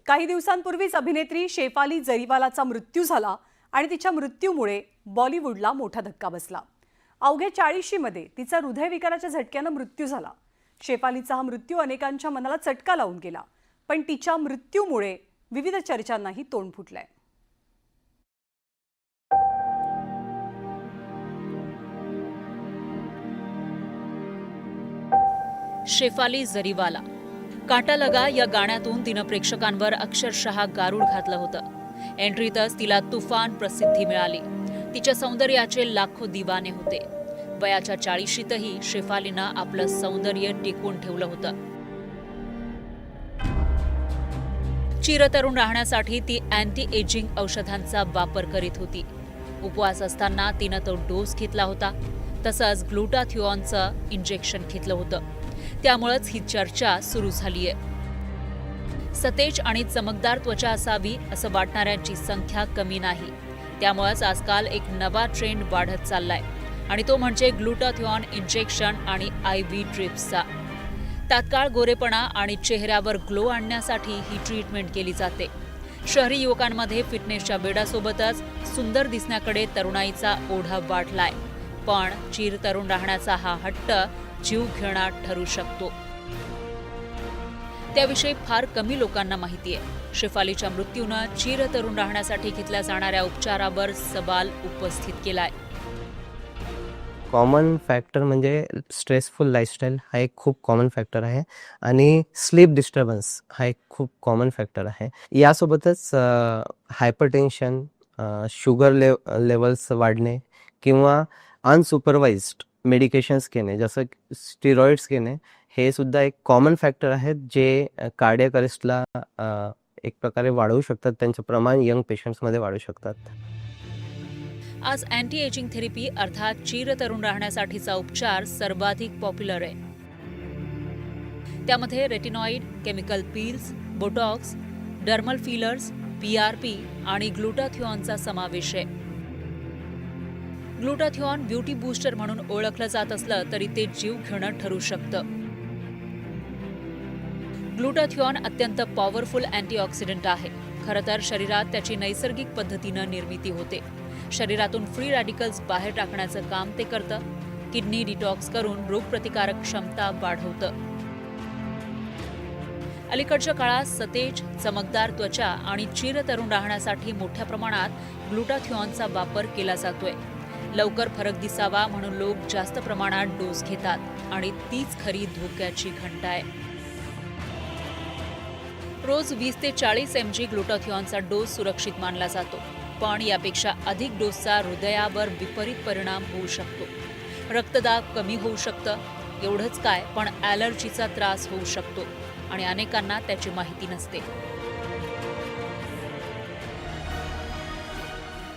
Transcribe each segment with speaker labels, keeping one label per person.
Speaker 1: काही दिवसांपूर्वीच अभिनेत्री शेफाली जरीवालाचा मृत्यू झाला आणि तिच्या मृत्यूमुळे बॉलिवूडला मोठा धक्का बसला। अवघ्या 40 मध्ये तिचा हृदयविकाराच्या झटक्याने मृत्यू झाला। शेफालीचा हा मृत्यू अनेकांच्या मनाला चटका लावून गेला, पण तिच्या मृत्यूमुळे विविध चर्चांनाही तोंड फुटलंय।
Speaker 2: शेफाली जरीवाला काटा लगा या गाण्यातून तिनं प्रेक्षकांवर अक्षरशः गारूड घातलं होतं। एंट्रीतच तिला तुफान प्रसिद्धी मिळाली। तिच्या सौंदर्याचे लाखो दिवाने होते। वयाच्या 40शीतही शेफालीनं आपलं सौंदर्य टिकवून ठेवलं होतं। चिरतरुण राहण्यासाठी ती अँटी एजिंग औषधांचा वापर करीत होती। उपवास असताना तिनं तो डोस घेतला होता, तसंच ग्लुटाथिओनचं इंजेक्शन घेतलं होतं। त्यामुळेच ही चर्चा सुरू झालीय। सतेज आणि चमकदार त्वचा असावी असं वाटणाऱ्यांची संख्या कमी नाही। त्यामुळेच आजकाल एक नवा ट्रेंड वाढत चाललाय आणि तो म्हणजे ग्लुटाथिओन इंजेक्शन आणि IV ड्रिप्सचा। तात्काळ गोरेपणा आणि चेहऱ्यावर ग्लो आणण्यासाठी ही ट्रीटमेंट केली जाते। शहरी युवकांमध्ये फिटनेसच्या वेडासोबतच सुंदर दिसण्याकडे तरुणाईचा ओढा वाढलाय, पण चिरतरुण राहण्याचा हा हट्ट जीव घेणार ठरू शकतो। त्याविषयी फार कमी लोकांना माहिती आहे। शेफालीच्या मृत्यूनं चिरतरुण राहण्यासाठी घेतल्या जाणाऱ्या उपचारावर सवाल उपस्थित केलाय।
Speaker 3: कॉमन फॅक्टर म्हणजे स्ट्रेसफुल लाईफस्टाईल हा एक खूप कॉमन फॅक्टर आहे आणि स्लीप डिस्टर्बन्स हा एक खूप कॉमन फॅक्टर आहे। यासोबतच हायपरटेन्शन, शुगर लेवल्स वाढणे किंवा अनसुपरवाइज्ड मेडिकेशन्स घेणे, जसं स्टिरॉइड्स घेणे, हे सुद्धा एक कॉमन फॅक्टर आहेत जे कार्डियक अरेस्टला एक प्रकारे वाढवू शकतात। त्यांचं प्रमाण यंग पेशंट्समध्ये वाढू शकतात।
Speaker 2: आज अँटी एजिंग थेरपी अर्थात चिरतरुण राहण्यासाठीचा उपचार सर्वाधिक पॉप्युलर आहे। त्यामध्ये retinoid, chemical peels, Botox, dermal fillers, PRP आणि ग्लुटाथिओनचा समावेश आहे। ग्लुटाथिओन ब्युटी बूस्टर म्हणून ओळखलं जात असलं तरी ते जीव घेणं ठरू शकतं। ग्लुटाथिओन अत्यंत पॉवरफुल अँटीऑक्सिडंट आहे। खरं तर शरीरात त्याची नैसर्गिक पद्धतीनं निर्मिती होते। शरीरातून फ्री रॅडिकल्स बाहेर टाकण्याचं काम ते करतं। किडनी डिटॉक्स करून रोगप्रतिकारक क्षमता वाढवतं। अलीकडच्या काळात सतेज, चमकदार त्वचा आणि चिरतरुण राहण्यासाठी मोठ्या प्रमाणात ग्लुटाथिओनचा वापर केला जातोय। लवकर फरक दिसावा म्हणून लोक जास्त प्रमाणात डोस घेतात आणि तीच खरी धोक्याची घंटा आहे। रोज 20 ते 40 mg ग्लुटाथिओनचा डोस सुरक्षित मानला जातो, पण यापेक्षा अधिक डोसचा हृदयावर विपरीत परिणाम होऊ शकतो। रक्तदाब कमी होऊ शकतं, एवढंच काय पण ॲलर्जीचा त्रास होऊ शकतो आणि अनेकांना त्याची माहिती नसते।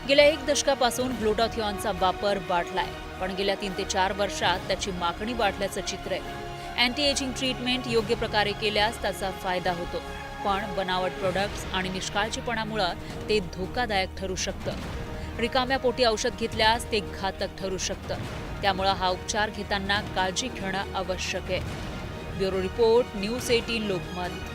Speaker 2: गेल्या 1 दशकापासून ग्लुटाथिओनचा वापर वाढलाय, पण गेल्या 3 ते 4 वर्षात त्याची मागणी वाढल्याचं चित्र आहे। अँटी एजिंग ट्रीटमेंट योग्य प्रकारे केल्यास त्याचा फायदा होतो, पण बनावट प्रोडक्ट्स आणि निष्काळजीपणामुळे ते धोकादायक ठरू शकतं। रिकाम्या पोटी औषध घेतल्यास ते घातक ठरू शकतं। त्यामुळे हा उपचार घेताना काळजी घेणं आवश्यक आहे। Bureau report, news 18 Lokmat.